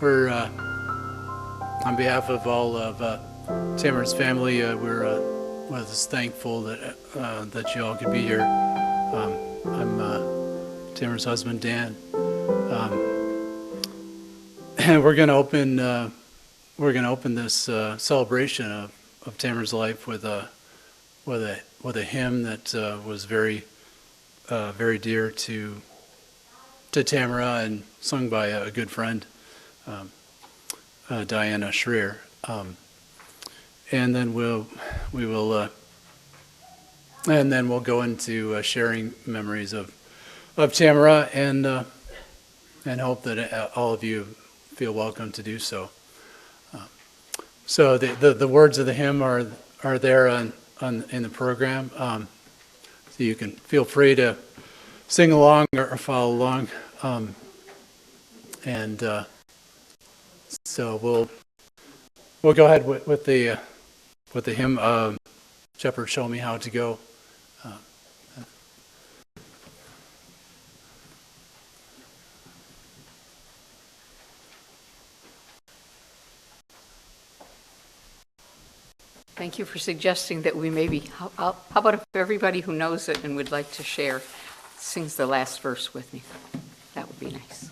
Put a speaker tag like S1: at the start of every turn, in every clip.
S1: we're on behalf of all of Tamara's family, we're just thankful that you all could be here. I'm Tamara's husband, Dan, and we're going to open this celebration of Tamara's life with a hymn that was very dear to Tamara and sung by a good friend, Diana Schreer. And then we'll go into sharing memories of Tamara and hope that all of you feel welcome to do so. So the words of the hymn are there in the program. So you can feel free to sing along or follow along. So we'll go ahead with the hymn, Shepherd, Show Me How to Go.
S2: Thank you for suggesting that we maybe, how about if everybody who knows it and would like to share sings the last verse with me? That would be nice.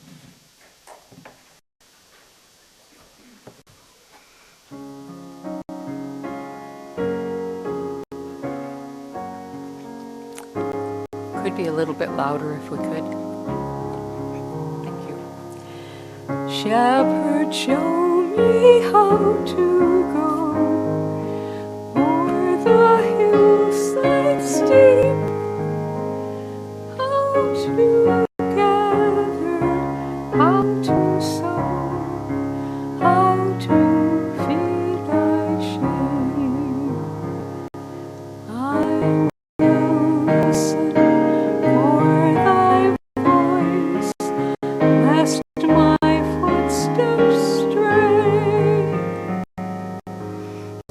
S2: Could be a little bit louder if we could. Thank you. Shepherd, show me how to go o'er the hillside steep, how to gather, how to sow, how to feed thy sheep. I will listen for thy voice, lest my footsteps stray.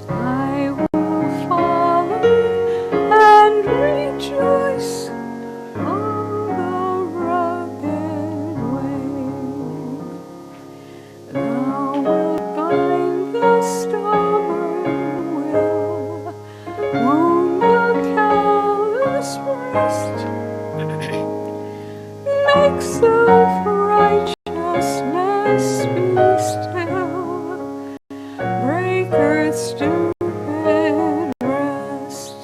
S2: I will follow and rejoice on the rugged way. Thou wilt bind the stubborn will, wound the callous breast, make self-righteousness be still, break earth's stupid rest.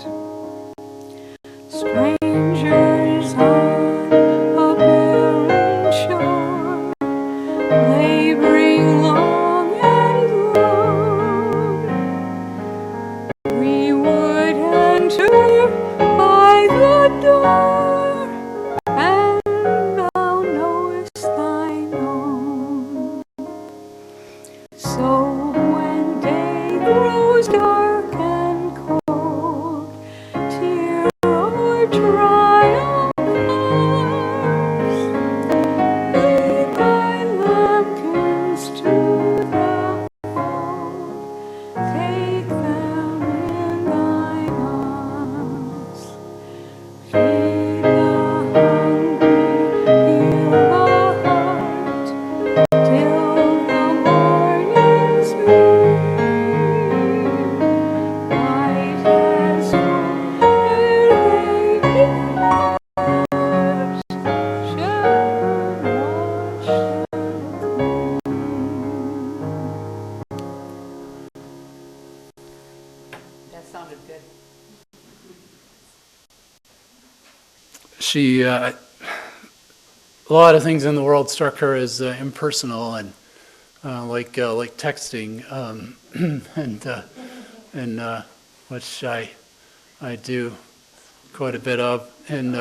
S2: Strangers on a barren shore, laboring long and lone, we would enter by the door, and thou knowest thine own. So when day grows dark and cold, tear o'er triumph ours, lead thy lambkins to the fold, take them in thine arms, feed the hungry, heal the heart, till the morning's beam, white as snow, radiant stars, shepherd, wash them clean. That sounded good.
S1: She a lot of things in the world struck her as impersonal and like texting, and which I do quite a bit of. And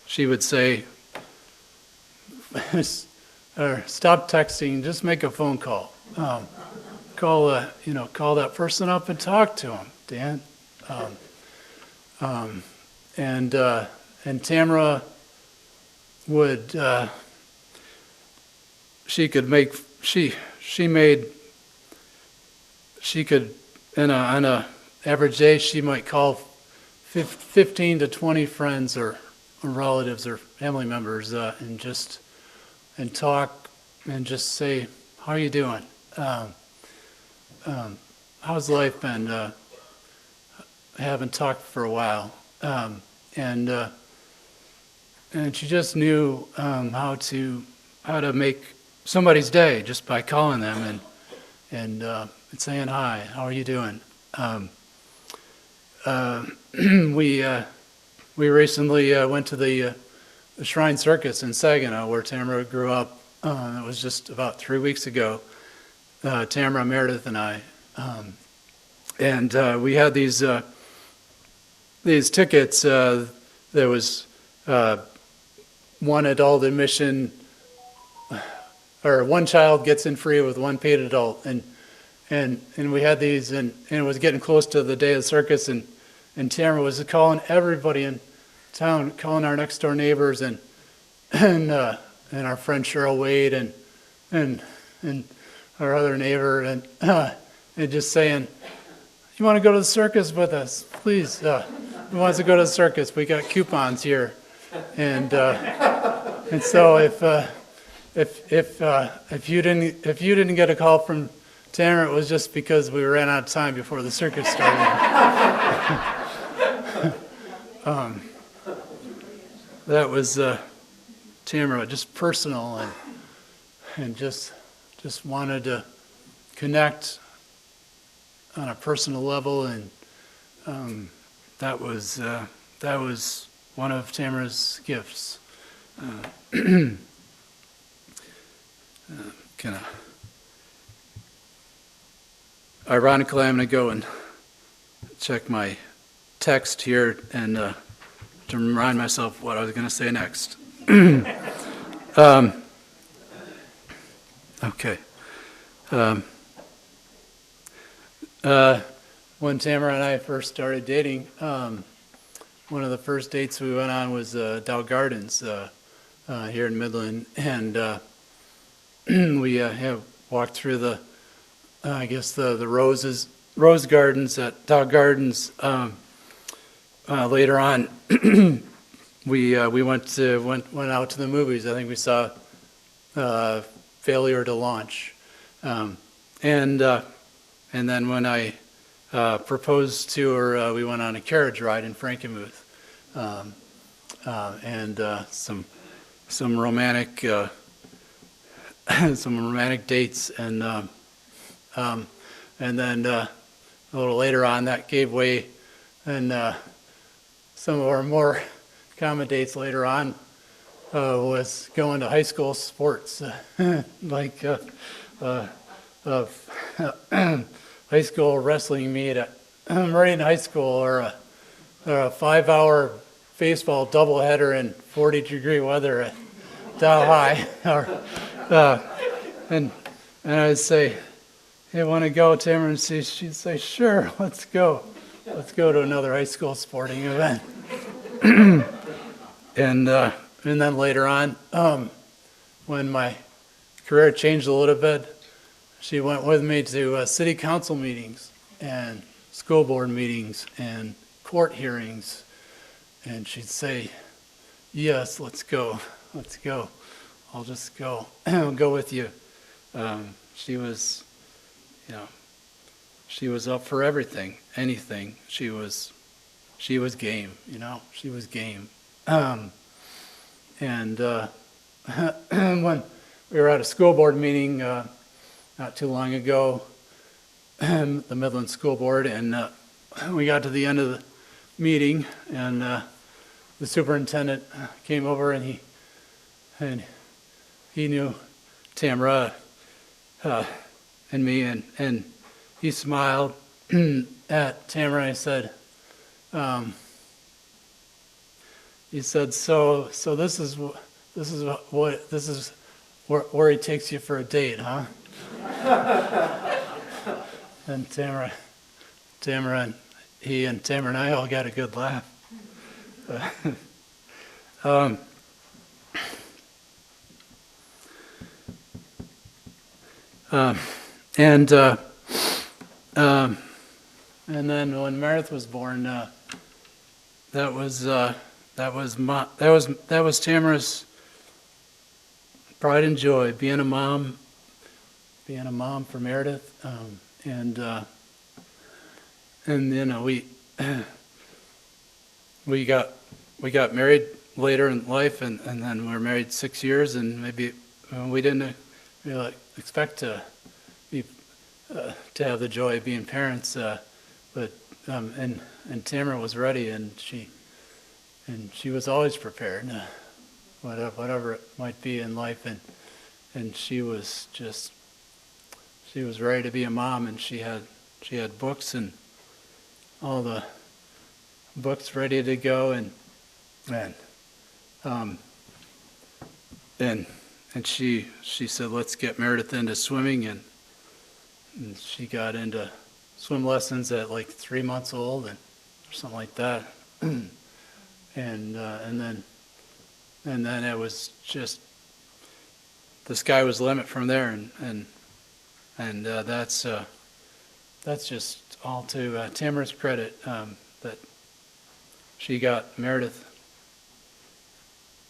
S1: she would say, "Stop texting. Just make a phone call. Call that person up and talk to them, Dan." And Tamara would she could on a average day she might call 15 to 20 friends or relatives or family members and talk and just say, how are you doing? How's life been? I haven't talked for a while. And she just knew how to make somebody's day just by calling them and saying, hi, how are you doing? We recently went to the Shrine Circus in Saginaw, where Tamara grew up. It was just about 3 weeks ago. Tamara, Meredith, and I, and we had these tickets. There was one adult admission, or one child gets in free with one paid adult, and we had these, and it was getting close to the day of the circus, and Tamara was calling everybody in town, calling our next door neighbors, and our friend Cheryl Wade, and our other neighbor, and just saying, you want to go to the circus with us, please? Who wants to go to the circus? We got coupons here, and so if you didn't get a call from Tamara, it was just because we ran out of time before the circus started. That was Tamara, just personal, and just wanted to connect on a personal level, and that was one of Tamara's gifts. Ironically, I'm going to go and check my text here and to remind myself what I was going to say next. Okay. When Tamara and I first started dating, one of the first dates we went on was Dow Gardens here in Midland, and we walked through the rose gardens at Dow Gardens. Later on, we went out to the movies. I think we saw Failure to Launch, and then when I proposed to her, we went on a carriage ride in Frankenmuth, and some romantic dates, and then a little later on that gave way, and some of our more common dates later on was going to high school sports, like high school wrestling meet at Meridian High School, or a 5-hour baseball doubleheader in 40-degree weather at Dow High, and I'd say, "Hey, want to go, Tamara?" And she'd say, "Sure, let's go to another high school sporting event." And then later on, when my career changed a little bit, she went with me to city council meetings and school board meetings and court hearings, and she'd say, "Yes, let's go. I'll just go. I'll go with you." She was up for everything, anything. She was game, she was game. And when we were at a school board meeting not too long ago, the Midland School Board, and we got to the end of the meeting, and the superintendent came over, and he knew Tamara and me, and he smiled at Tamara, and he said, so this is where he takes you for a date, huh? And Tamara and he and Tamara and I all got a good laugh. And then when Meredith was born, that was Tamara's pride and joy being a mom for Meredith, and you know, we got married later in life, and then we were married 6 years, and maybe we didn't really expect to be to have the joy of being parents, but and Tamara was ready, and she was always prepared, whatever it might be in life, and she was ready to be a mom, and she had books and all the books ready to go, and she said, let's get Meredith into swimming, and she got into swim lessons at like 3 months old, or something like that, and then it was just the sky was the limit from there, and that's just all to Tamara's credit, that she got Meredith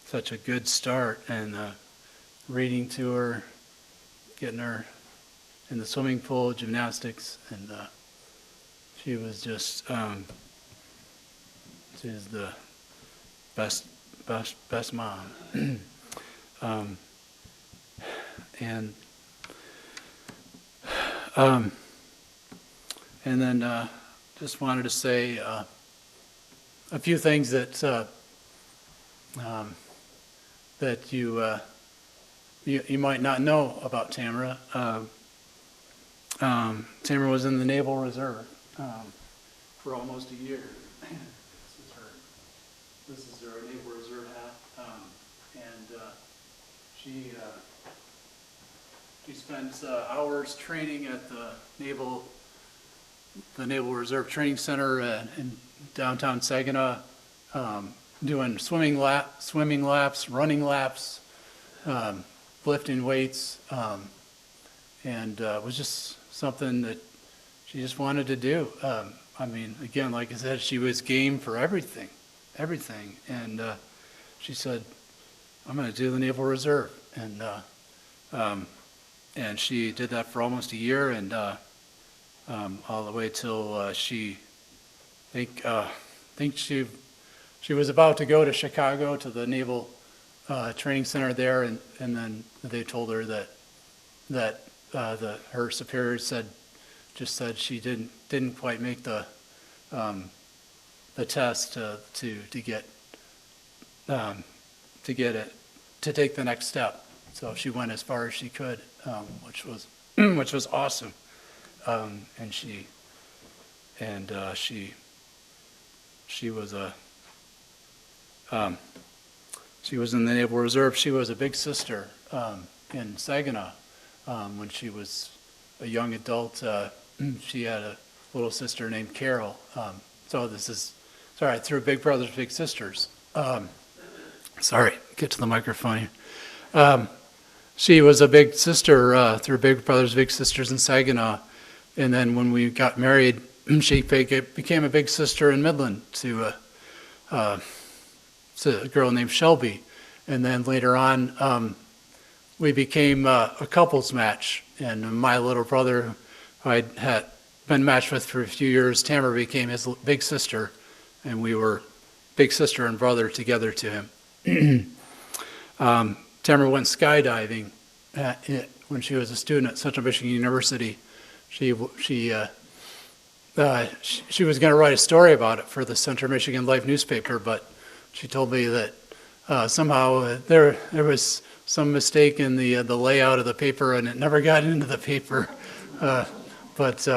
S1: such a good start, and reading to her, getting her in the swimming pool, gymnastics, and she was just she's the best mom. And then just wanted to say a few things that that you might not know about Tamara. Tamara was in the Naval Reserve for almost a year. This is her Naval Reserve hat, and she spent hours training at the Naval Reserve Training Center in downtown Saginaw, doing swimming laps, running laps, lifting weights, and it was just something that she just wanted to do. I mean, again, like I said, she was game for everything, and she said, I'm going to do the Naval Reserve, and she did that for almost a year, and all the way till she was about to go to Chicago to the Naval Training Center there, and then they told her that her superiors said she didn't quite make the test to get it to take the next step. So she went as far as she could, which was awesome. And she was in the Naval Reserve. She was a big sister in Saginaw when she was a young adult. She had a little sister named Carol. So this is through Big Brothers Big Sisters. Sorry, get to the microphone here. She was a big sister through Big Brothers Big Sisters in Saginaw. And then when we got married, she became a big sister in Midland to a girl named Shelby. And then later on, we became a couples match. And my little brother, who I had been matched with for a few years, Tamara became his big sister. And we were big sister and brother together to him. Tamara went skydiving when she was a student at Central Michigan University. She was going to write a story about it for the Central Michigan Life newspaper, but she told me that somehow there was some mistake in the layout of the paper, and it never got into the paper. But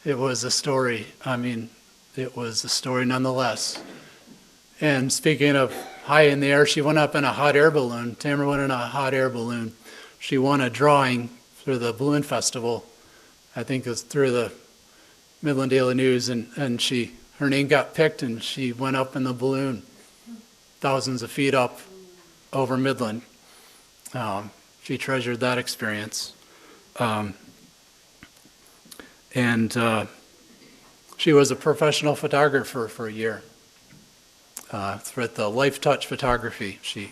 S1: it was a story. I mean, it was a story nonetheless. And speaking of high in the air, she went up in a hot air balloon. Tamara went in a hot air balloon. She won a drawing for the balloon festival. I think it was through the Midland Daily News, and her name got picked, and she went up in the balloon, thousands of feet up over Midland. She treasured that experience. And she was a professional photographer for a year. With the Life Touch photography, she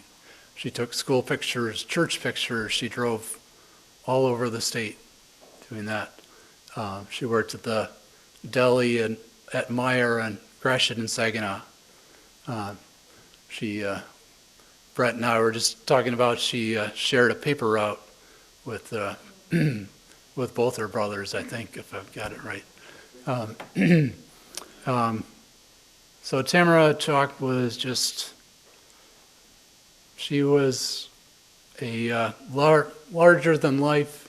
S1: She took school pictures, church pictures. She drove all over the state doing that. She worked at the deli and at Meyer and Gresham in Saginaw. Brett and I were just talking about she shared a paper route with with both her brothers, I think, if I've got it right. So Tamara Chalk was she was a larger than life,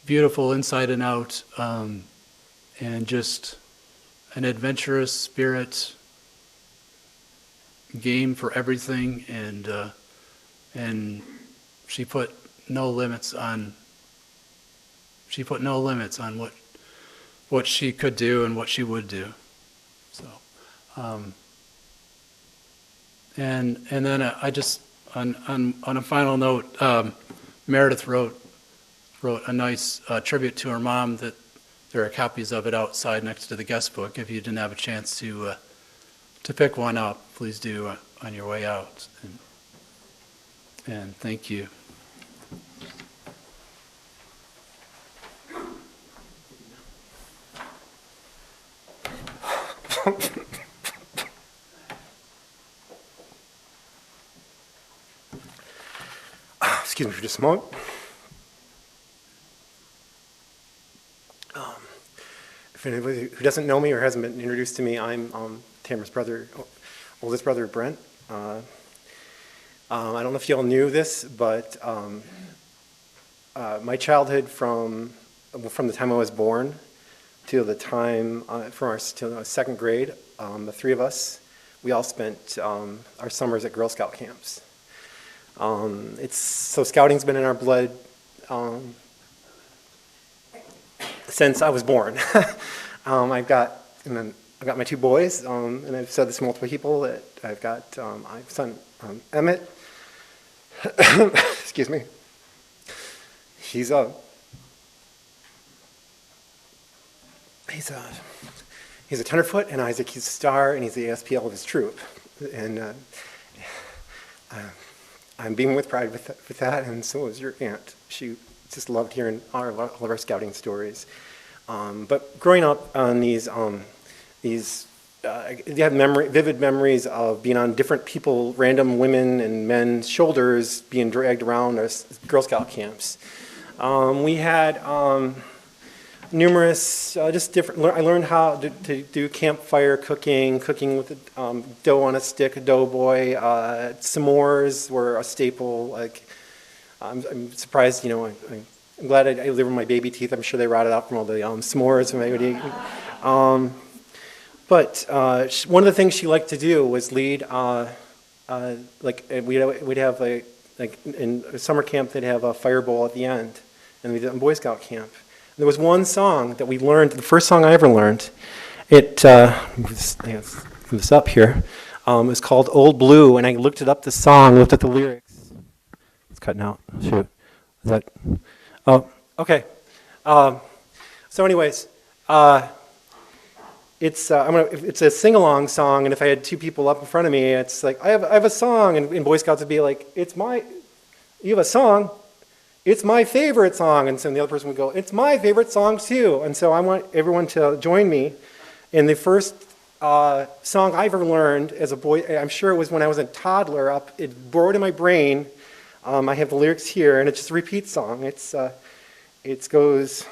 S1: beautiful inside and out, and just an adventurous spirit, game for everything, and she put no limits on what she could do and what she would do. So, and then I just on a final note, Meredith wrote a nice tribute to her mom that there are copies of it outside next to the guest book. If you didn't have a chance to pick one up, please do on your way out. And thank you.
S3: Excuse me for just a moment. If anybody who doesn't know me or hasn't been introduced to me, I'm Tamara's brother, oldest brother, Brent. I don't know if you all knew this, but my childhood from the time I was born to the time till second grade, the three of us, we all spent our summers at Girl Scout camps. So scouting's been in our blood since I was born. I've got my two boys, and I've said this to multiple people that I've got my son Emmett. Excuse me. He's a tenderfoot, and Isaac, he's a star, and he's the ASPL of his troop, and I'm beaming with pride with that, and so is your aunt. She just loved hearing all of our scouting stories. But growing up on these you have vivid memories of being on different people, random women and men's shoulders, being dragged around our Girl Scout camps. We had numerous, just different. I learned how to do campfire cooking with dough on a stick, a doughboy. S'mores were a staple. Like, I'm surprised, I'm glad I live with my baby teeth. I'm sure they rotted out from all the s'mores when I would eat. But one of the things she liked to do was lead, we'd have in a summer camp, they'd have a fire bowl at the end, and we did it in Boy Scout camp. And there was one song that we learned, the first song I ever learned. It, this up here, it's called Old Blue, and I looked it up, the song, looked at the lyrics. It's cutting out, shoot. Is that, oh, okay. So anyways, it's a sing-along song, and if I had two people up in front of me, it's like, I have a song, and Boy Scouts would be like, you have a song? It's my favorite song. And so the other person would go, it's my favorite song too. And so I want everyone to join me in the first song I've ever learned as a boy. I'm sure it was when I was a toddler. It bored in my brain. I have the lyrics here, and it's just a repeat song. It goes,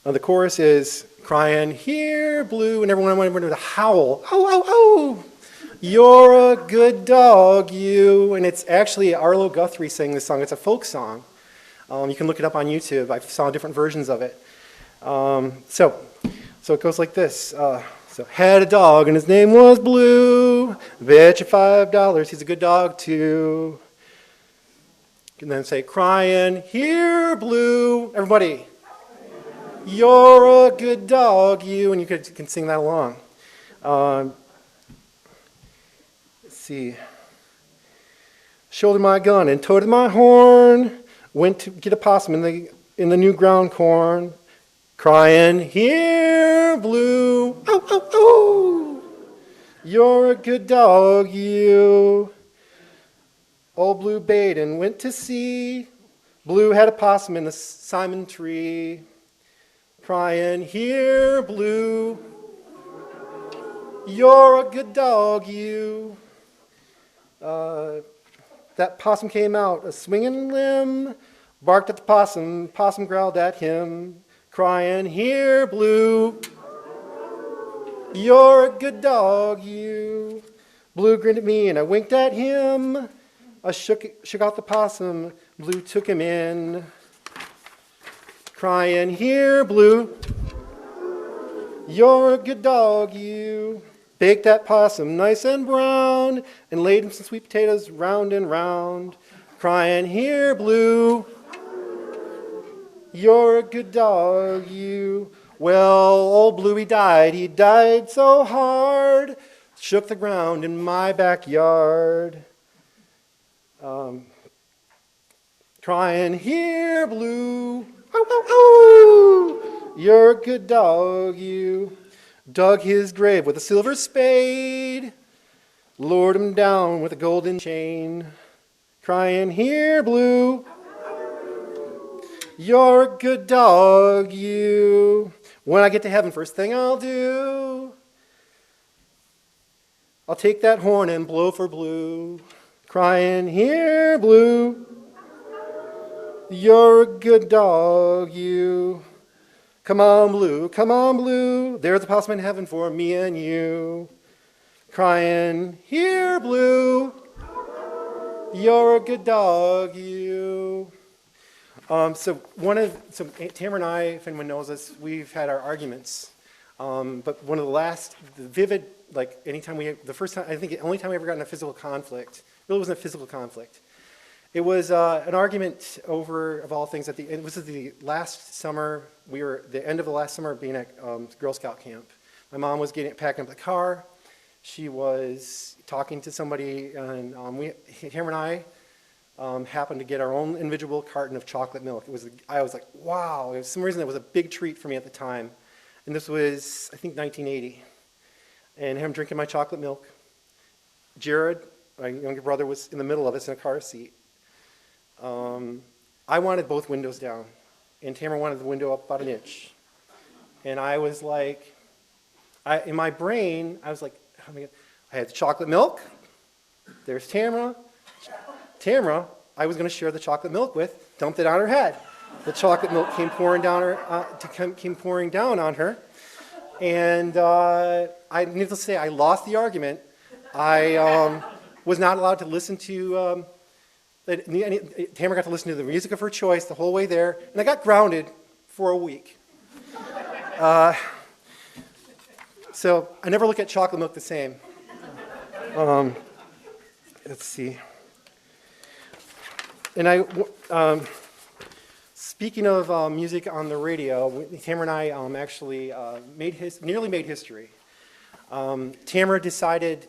S3: the chorus is, crying, here, blue, and everyone wanted to howl, oh, oh, oh, you're a good dog, you. And it's actually Arlo Guthrie sang this song. It's a folk song. You can look it up on YouTube. I saw different versions of it. So it goes like this. So had a dog, and his name was Blue. Bet you $5, he's a good dog, too. And then say, crying, here, Blue. Everybody. You're a good dog, you. And you can sing that along. Let's see. Shouldered my gun and toted my horn. Went to get a possum in the new ground corn. Crying, here, Blue. Oh, oh, oh. You're a good dog, you. Old Blue bayed and went to sea. Blue had a possum in the simon tree, crying, "Here, Blue, you're a good dog, you." That possum came out a swinging limb, barked at the possum, possum growled at him, crying, "Here, Blue, you're a good dog, you." Blue grinned at me and I winked at him. I shook out the possum, Blue took him in, crying, "Here, Blue, you're a good dog, you." Baked that possum nice and brown and laid him some sweet potatoes round and round, crying, "Here, Blue, you're a good dog, you." Well, old Bluey died. He died so hard, shook the ground in my backyard. Crying, "Here, Blue, ow, ow, ow, you're a good dog, you." Dug his grave with a silver spade, lowered him down with a golden chain, crying, "Here, Blue, you're a good dog, you." When I get to heaven, first thing I'll do, I'll take that horn and blow for Blue, crying, "Here, Blue, you're a good dog, you." Come on, Blue, there's a possum in heaven for me and you, crying, "Here, Blue, you're a good dog, you." So Tamara and I, if anyone knows us, we've had our arguments. But one of the last, the vivid, like anytime the first time, I think the only time we ever got in a physical conflict, really wasn't a physical conflict. It was an argument over, of all things, it was the last summer, the end of the last summer being at Girl Scout camp. My mom was packing up the car. She was talking to somebody, and Tamara and I happened to get our own individual carton of chocolate milk. I was like, wow. For some reason, it was a big treat for me at the time. And this was, I think, 1980. And I'm drinking my chocolate milk. Jared, my younger brother, was in the middle of us in a car seat. I wanted both windows down, and Tamara wanted the window up about an inch. And I was like, in my brain, I was like, oh my God. I had the chocolate milk. There's Tamara. Tamara, I was going to share the chocolate milk with, dumped it on her head. The chocolate milk came pouring down on her, and needless to say, I lost the argument. I was not allowed to listen to. Tamara got to listen to the music of her choice the whole way there, and I got grounded for a week. So I never look at chocolate milk the same. Let's see. And speaking of music on the radio, Tamara and I actually nearly made history. Tamara decided,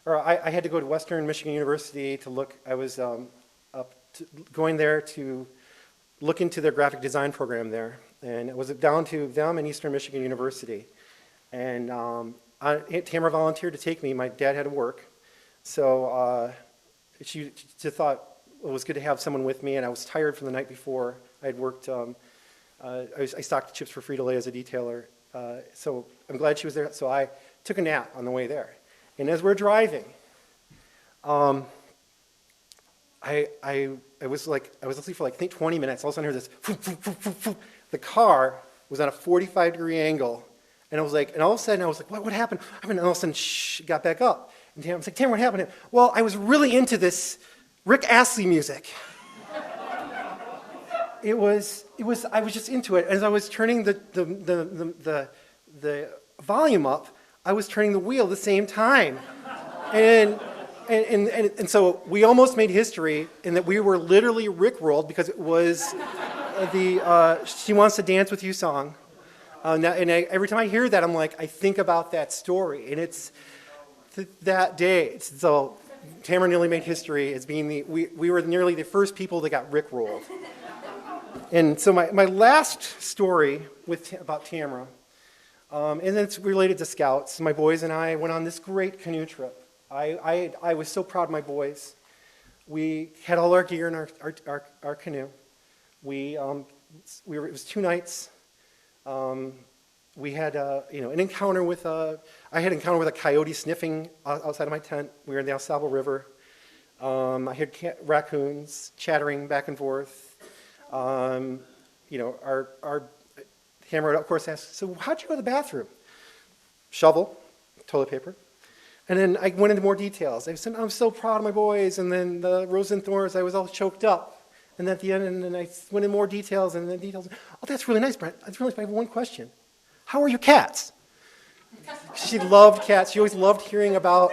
S3: I had to go to Western Michigan University to look. I was going there to look into their graphic design program there, and it was down to them and Eastern Michigan University. And Tamara volunteered to take me. My dad had to work, so she just thought it was good to have someone with me. And I was tired from the night before. I had worked. I stocked chips for Frito-Lay as a detailer, so I'm glad she was there. So I took a nap on the way there, and as we're driving, I was asleep for like I think 20 minutes. All of a sudden I heard this. The car was on a 45-degree angle, and I was like, and all of a sudden I was like, what happened? And all of a sudden, got back up. And I was like, Tamara, what happened? Well, I was really into this Rick Astley music. I was just into it. As I was turning the volume up, I was turning the wheel at the same time, and so we almost made history in that we were literally rickrolled because it was the "She Wants to Dance with You" song. Every time I hear that, I'm like, I think about that story, and it's that day. So Tamara nearly made history as being we were nearly the first people that got rickrolled. And so my last story about Tamara, And then it's related to scouts. My boys and I went on this great canoe trip. I was so proud of my boys. We had all our gear in our canoe. It was 2 nights. We had an encounter with I had an encounter with a coyote sniffing outside of my tent. We were in the El Sabo River. I had raccoons chattering back and forth. Our Tamara, of course, asked, "So how'd you go to the bathroom?" Shovel, toilet paper. And then I went into more details. I said, "I'm so proud of my boys." And then the rose and thorns, I was all choked up. And at the end, and then I went in more details and then details. "Oh, that's really nice, Brent. That's really nice. I have one question. How are your cats?" She loved cats. She always loved hearing about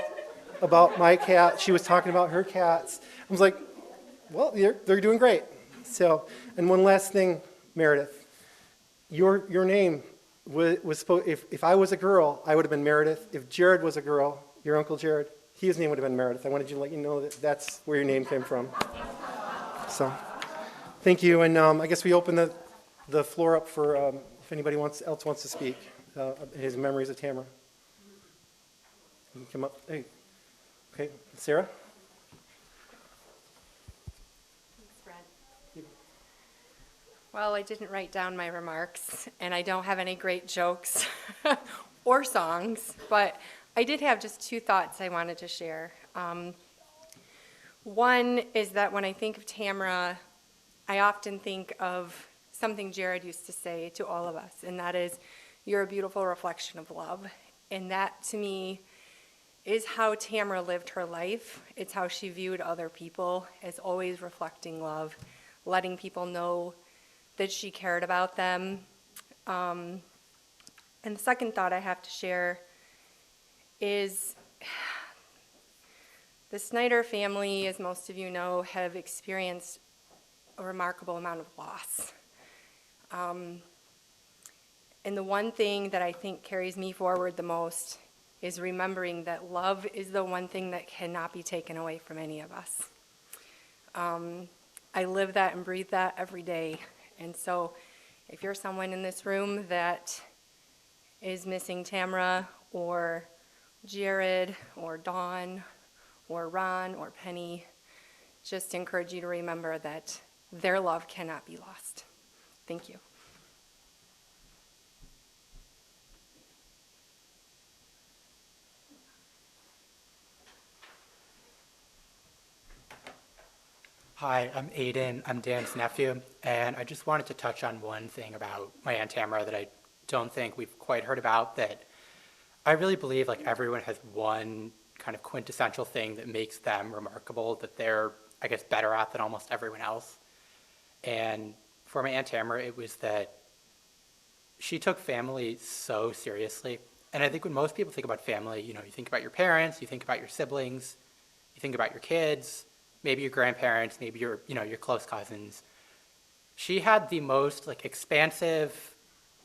S3: my cat. She was talking about her cats. I was like, well, they're doing great. So, and one last thing, Meredith. Your name was supposed, if I was a girl, I would have been Meredith. If Jared was a girl, your Uncle Jared, his name would have been Meredith. I wanted you to let you know that that's where your name came from. So, thank you. And I guess we open the floor up for if anybody else wants to speak, his memories of Tamara. You can come up. Hey. Okay, Sarah?
S4: Thanks, Brent. Well, I didn't write down my remarks, and I don't have any great jokes or songs, but I did have just 2 thoughts I wanted to share. One is that when I think of Tamara, I often think of something Jared used to say to all of us, and that is, "You're a beautiful reflection of love." And that, to me, is how Tamara lived her life. It's how she viewed other people, as always reflecting love, letting people know that she cared about them. And the second thought I have to share is the Snyder family, as most of you know, have experienced a remarkable amount of loss. And the one thing that I think carries me forward the most is remembering that love is the one thing that cannot be taken away from any of us. I live that and breathe that every day. And so if you're someone in this room that is missing Tamara or Jared or Dawn or Ron or Penny, just encourage you to remember that their love cannot be lost. Thank you.
S5: Hi, I'm Aiden. I'm Dan's nephew, and I just wanted to touch on one thing about my Aunt Tamara that I don't think we've quite heard about, that I really believe like everyone has one kind of quintessential thing that makes them remarkable, that they're, I guess, better at than almost everyone else. And for my Aunt Tamara, it was that she took family so seriously. And I think when most people think about family, you think about your parents, you think about your siblings, you think about your kids, maybe your grandparents, maybe your close cousins. She had the most expansive,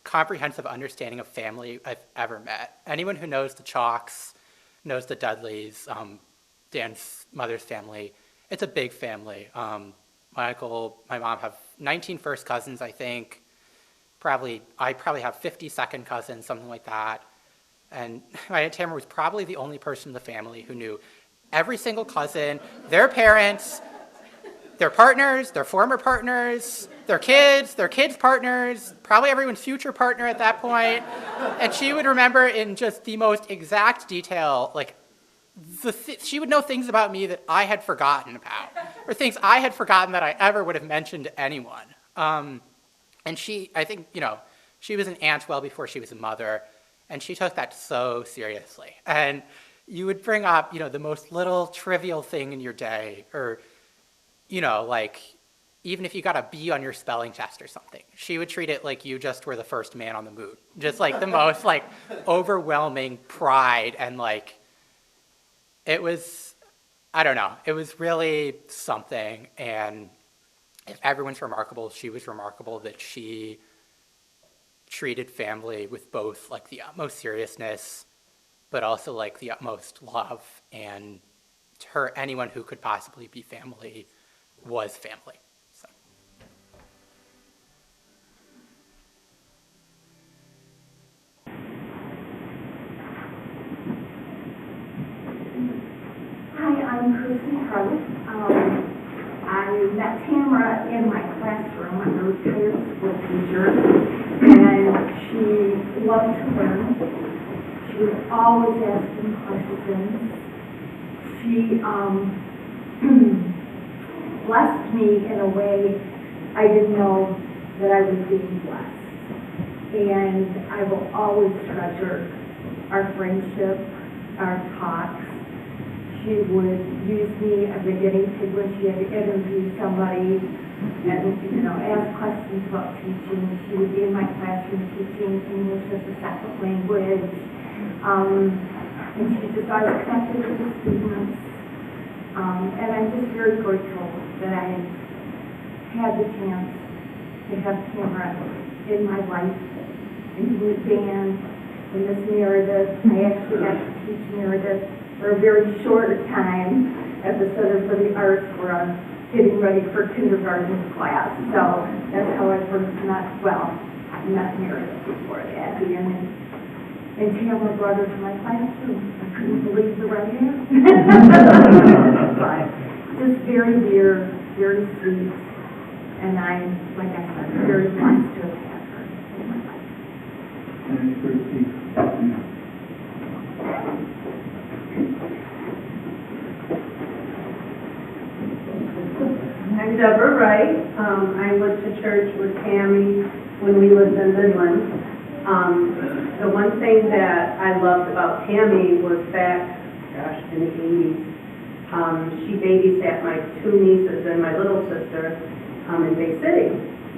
S5: comprehensive understanding of family I've ever met. Anyone who knows the Chalks, knows the Dudleys, Dan's mother's family. It's a big family. My uncle, my mom have 19 first cousins, I think. I probably have 50 second cousins, something like that. And my Aunt Tamara was probably the only person in the family who knew every single cousin, their parents, their partners, their former partners, their kids' partners, probably everyone's future partner at that point. And she would remember in just the most exact detail, she would know things about me that I had forgotten about, or things I had forgotten that I ever would have mentioned to anyone. And she, I think, she was an aunt well before she was a mother, and she took that so seriously. And you would bring up, the most little trivial thing in your day, or, even if you got a B on your spelling test or something, she would treat it like you just were the first man on the moon. Just the most overwhelming pride, and it was, I don't know, it was really something. And if everyone's remarkable, she was remarkable that she treated family with both the utmost seriousness, but also the utmost love. And to her, anyone who could possibly be family was family. So.
S6: met Tamara in my classroom. I'm a retired school teacher, and she loved to learn. She was always asking questions. She blessed me in a way I didn't know that I was being blessed. And I will always treasure our friendship, our talks. She would use me as a guinea pig when she had to interview somebody and, ask questions about teaching. She would be in my classroom teaching English as a second language. And she just always connected with the students. And I'm just very grateful that I had the chance to have Tamara in my life, and to meet Dan and Miss Meredith. I actually got to teach Meredith for a very short time at the Center for the Arts where I'm getting ready for kindergarten class. So that's how I first met Meredith before that. And Tamara brought her to my classroom. I couldn't believe the right hand. But just very dear, very sweet. And I'm, like I said, very blessed to have had her in my life.
S7: Thanks, Christy.
S8: I'm Deborah Wright. I went to church with Tammy when we lived in Midland. The one thing that I loved about Tammy was back, in the 80s, she babysat my two nieces and my little sister in Bay City.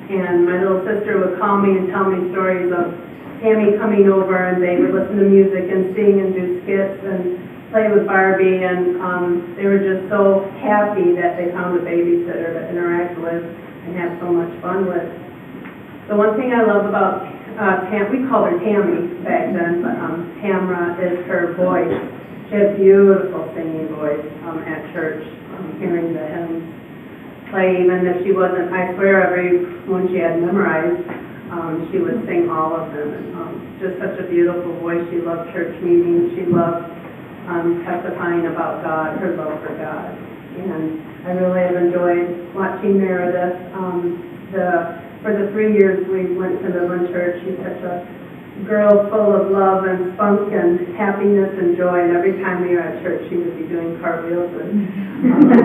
S8: And my little sister would call me and tell me stories of Tammy coming over, and they would listen to music and sing and do skits and play with Barbie, and they were just so happy that they found a babysitter to interact with and have so much fun with. The one thing I love about we called her Tammy back then, but Tamara is her voice. She has beautiful singing voice at church, hearing the hymns play, even if she wasn't, I swear every one she had memorized, she would sing all of them. And, just such a beautiful voice. She loved church meetings. She loved testifying about God, her love for God. And I really have enjoyed watching Meredith. For the 3 years we went to Midland Church, she's such a girl full of love and spunk and happiness and joy. And every time we were at church, she would be doing cartwheels and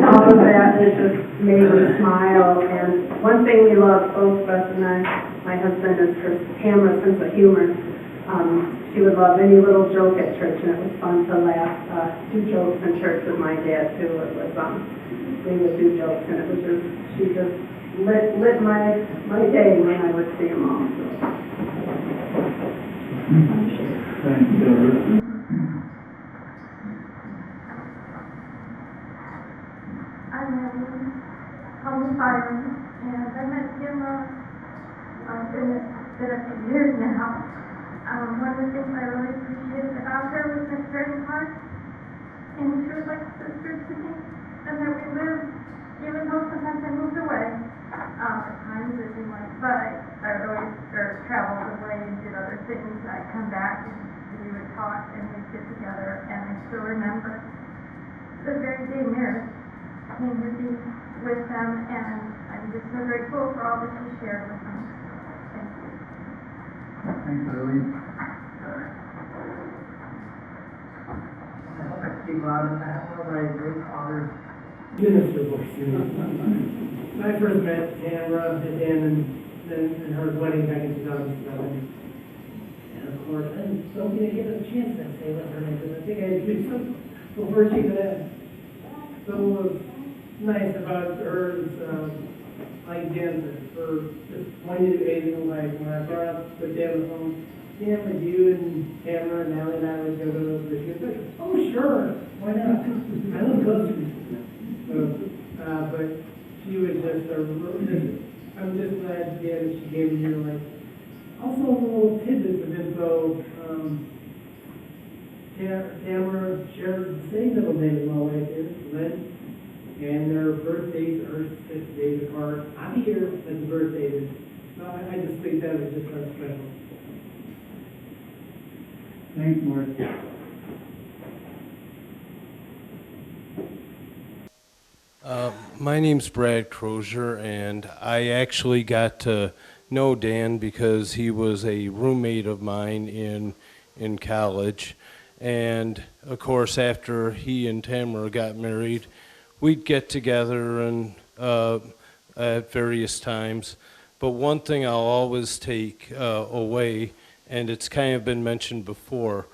S8: all of that. It just made her smile. And one thing we love, both Russ and I, my husband, is her Tamara's sense of humor. She would love any little joke at church, and it was fun to laugh, do jokes in church with my dad too. It was we would do jokes, and it was just she just lit my day when I would see them all. So.
S7: Thanks, Deborah.
S6: I'm Evelyn. I'm Byron, and I met Tamara. It's been a few years now. One of the things I really appreciated about her was her caring heart, and she was like a sister to me, and that we lived, even though sometimes I moved away, at times as we went, but I would always traveled away and did other things. I'd come back and we would talk and we'd get together, and I still remember the very day Meredith came to be with them, and I'm just so grateful for all that she shared with them. Thank you.
S7: Thanks, Arlene.
S9: Steve Loudon. I have one of my great fathers minister books. When I first met Tamara and Dan and her wedding back in 2007, and of course, I don't think I get a chance to say what her name is. I think I had to do something before she could have. So what was nice about her is, like Dan, for just wanting to do anything in life. When I brought up with Dan on the phone, Dan, would you and Tamara and Allie and I would go to the shoot? Oh, sure. Why not? I love groceries. But she was just I'm just glad, Dan, that she gave me, like, also little tidbits of info. Tamara shared the same middle name as my wife is, Lynn, and their birthdays are 6 days apart. I'm here as the birthday is. So I just think that was just so special.
S7: Thanks, Mark.
S10: My name's Brad Crozier, and I actually got to know Dan because he was a roommate of mine in college. And of course, after he and Tamara got married, we'd get together and at various times. But one thing I'll always take away, and it's kind of been mentioned before,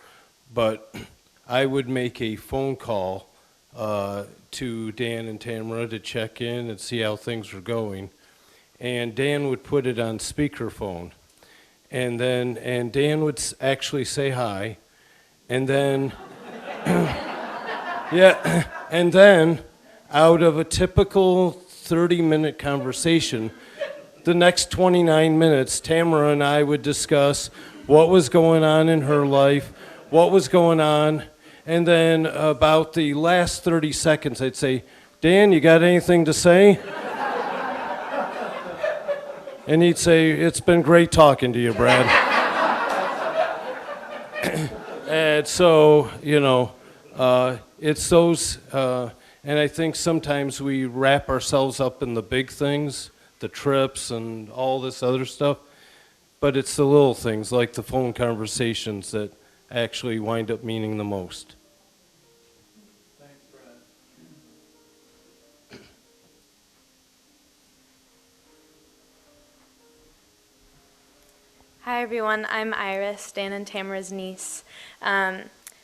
S10: but I would make a phone call to Dan and Tamara to check in and see how things were going. And Dan would put it on speakerphone. And Dan would actually say hi. And then, yeah, and then out of a typical 30-minute conversation, the next 29 minutes, Tamara and I would discuss what was going on in her life, what was going on, and then about the last 30 seconds, I'd say, Dan, you got anything to say? And he'd say, it's been great talking to you, Brad. And so, you know, it's those, and I think sometimes we wrap ourselves up in the big things, the trips and all this other stuff, but it's the little things like the phone conversations that actually wind up meaning the most.
S1: Thanks, Brad.
S11: Hi everyone, I'm Iris, Dan and Tamara's niece.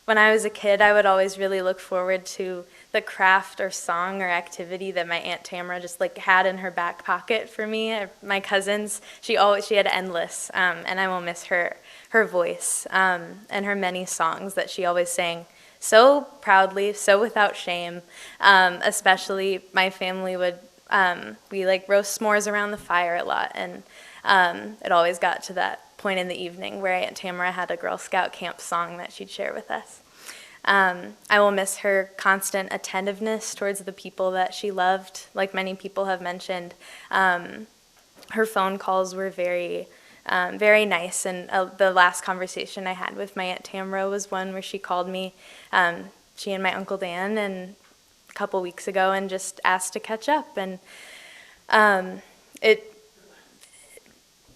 S11: When I was a kid, I would always really look forward to the craft or song or activity that my Aunt Tamara just like had in her back pocket for me. My cousins, she had endless, and I will miss her voice and her many songs that she always sang so proudly, so without shame. Especially my family would, we like roast s'mores around the fire a lot, and it always got to that point in the evening where Aunt Tamara had a Girl Scout camp song that she'd share with us. I will miss her constant attentiveness towards the people that she loved, like many people have mentioned. Her phone calls were very nice, and the last conversation I had with my Aunt Tamara was one where she called me, she and my Uncle Dan, and a couple weeks ago, and just asked to catch up. And it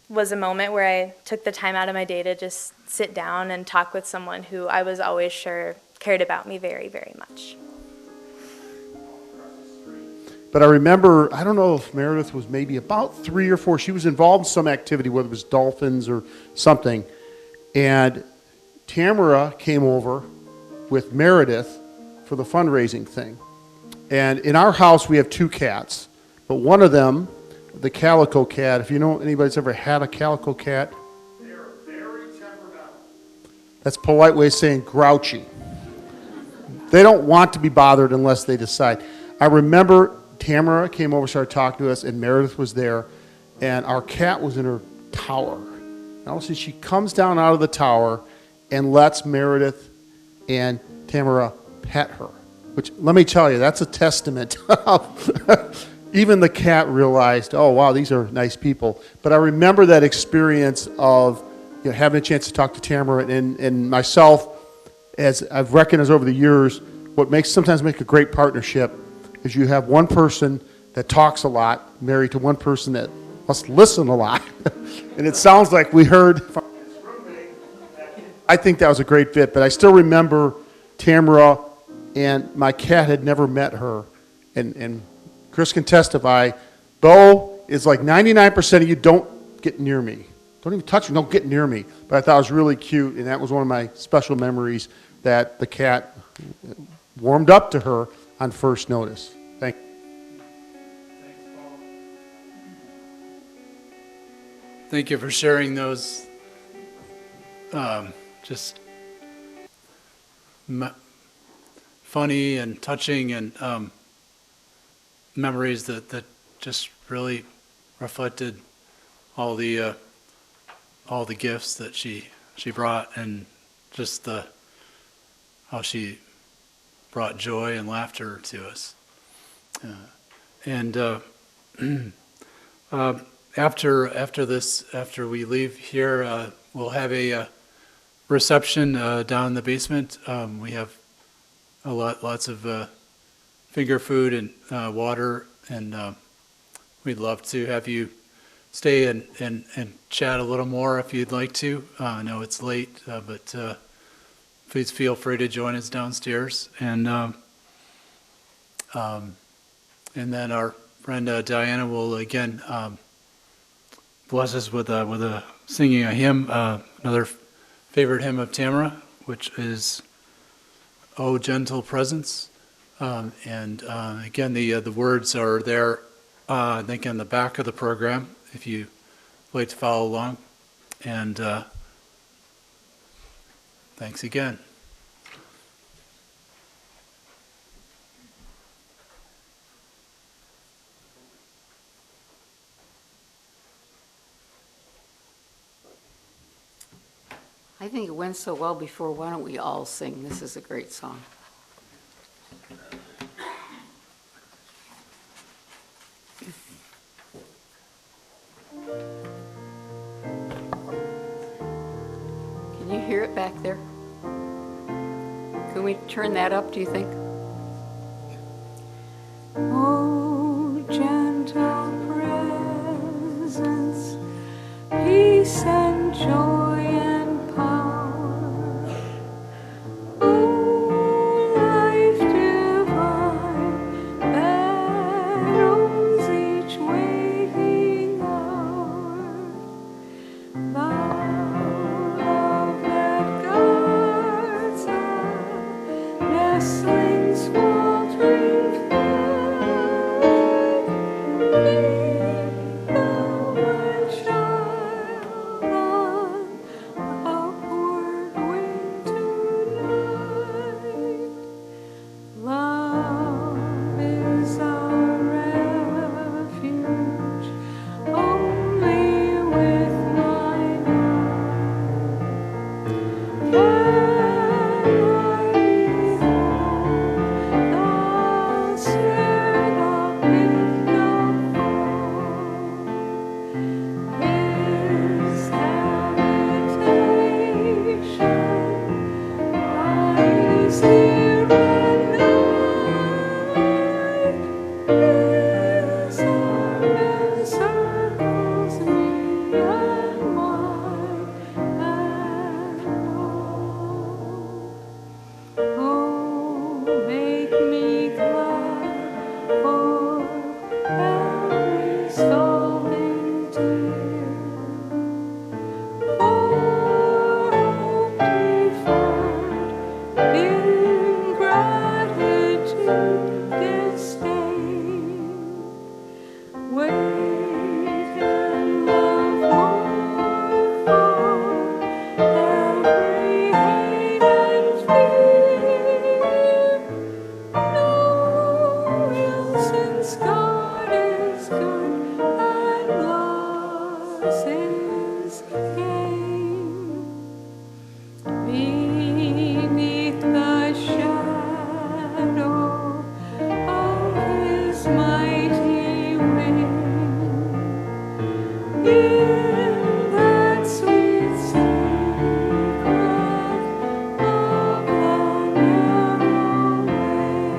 S11: was a moment where I took the time out of my day to just sit down and talk with someone who I was always sure cared about me very, very much.
S12: But I remember, I don't know if Meredith was maybe about 3 or 4. She was involved in some activity, whether it was dolphins or something. And Tamara came over with Meredith for the fundraising thing. And in our house, we have 2 cats. But one of them, the calico cat, if you know anybody's ever had a calico cat, they're very temperamental. That's a polite way of saying grouchy. They don't want to be bothered unless they decide. I remember Tamara came over, started talking to us, and Meredith was there, and our cat was in her tower. And all of a sudden, she comes down out of the tower and lets Meredith and Tamara pet her, which, let me tell you, that's a testament of even the cat realized, oh, wow, these are nice people. But I remember that experience of having a chance to talk to Tamara and myself, as I've recognized over the years, what sometimes make a great partnership is you have one person that talks a lot married to one person that must listen a lot. And it sounds like we heard from his roommate. I think that was a great fit, but I still remember Tamara, and my cat had never met her. And Chris can testify, Bo is like 99% of you don't get near me. Don't even touch me, don't get near me. But I thought it was really cute, and that was one of my special memories, that the cat warmed up to her on first notice. Thank you.
S1: Thanks, Paul. Thank you for sharing those just funny and touching and memories that just really reflected all the gifts that she brought, and just how she brought joy and laughter to us. After we leave here, we'll have a reception down in the basement. We have lots of finger food and water, and we'd love to have you stay and chat a little more if you'd like to. I know it's late, but please feel free to join us downstairs. And then our friend Diana will again bless us with singing a hymn, another favorite hymn of Tamara, which is "O Gentle Presence." And again, the words are there, I think, on the back of the program, if you'd like to follow along. And thanks again.
S2: I think it went so well before. Why don't we all sing? This is a great song. Can you hear it back there? Can we turn that up, do you think? Oh, gentle presence, peace and joy and power. Oh, life divine that owns each waiting hour. Thou love that guards our nestlings faltering flight. Lead thou my child on upward wing tonight. Love is our refuge, only with mine heart can I behold the snare, the pit, the fall. His habitation lies near and nigh. His arm encircles me and mine and all. Oh, make me glad for every scalding tear, for hope deferred, ingratitude disdain. Wait and love more for every hate and fear. No ill, since God is good and loss is gain. Beneath the shadow of His mighty wing, in that sweet secret of the narrow way,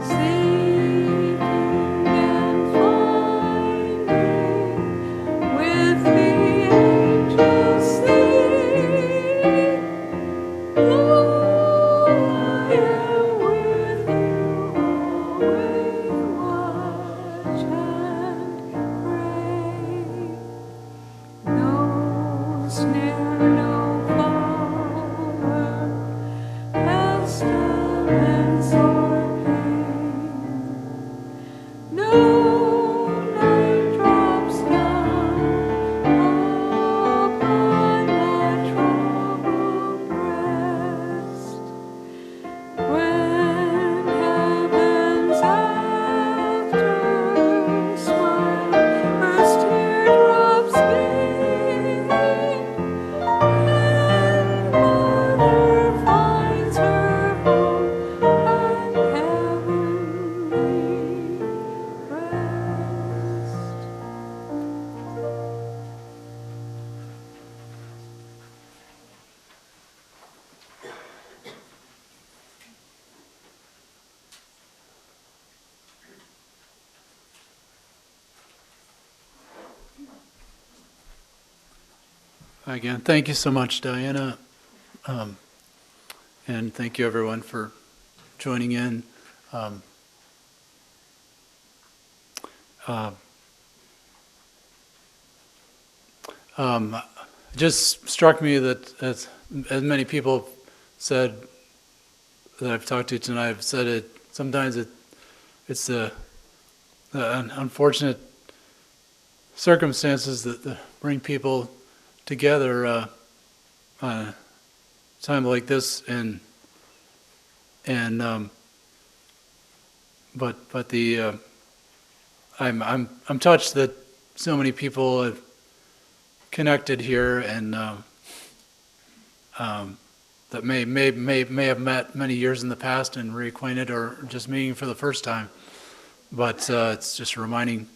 S2: seeking and finding with the angels sing. Lo, I am with you always, watch and pray. No snare, no power, pestilence or pain. No night drops down upon the troubled breast. When heaven's after smile first teardrops gain, and mother finds her home and heavenly
S1: Again, thank you so much, Diana. And thank you, everyone, for joining in. It just struck me that as many people said that I've talked to tonight have said it, sometimes it's the unfortunate circumstances that bring people together on a time like this, but the I'm touched that so many people have connected here, and that may have met many years in the past and reacquainted, or just meeting for the first time. But it's just reminding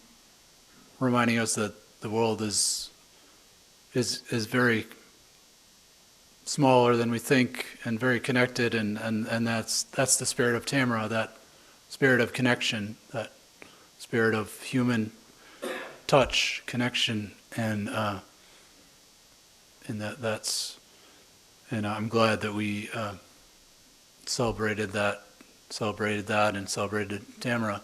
S1: us that the world is very smaller than we think, and very connected, and that's the spirit of Tamara, that spirit of connection, that spirit of human touch, connection, and I'm glad that we celebrated that and celebrated Tamara.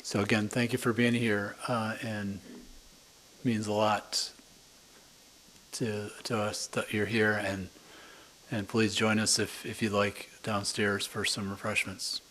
S1: So again, thank you for being here, and it means a lot to us that you're here, and please join us if you'd like downstairs for some refreshments.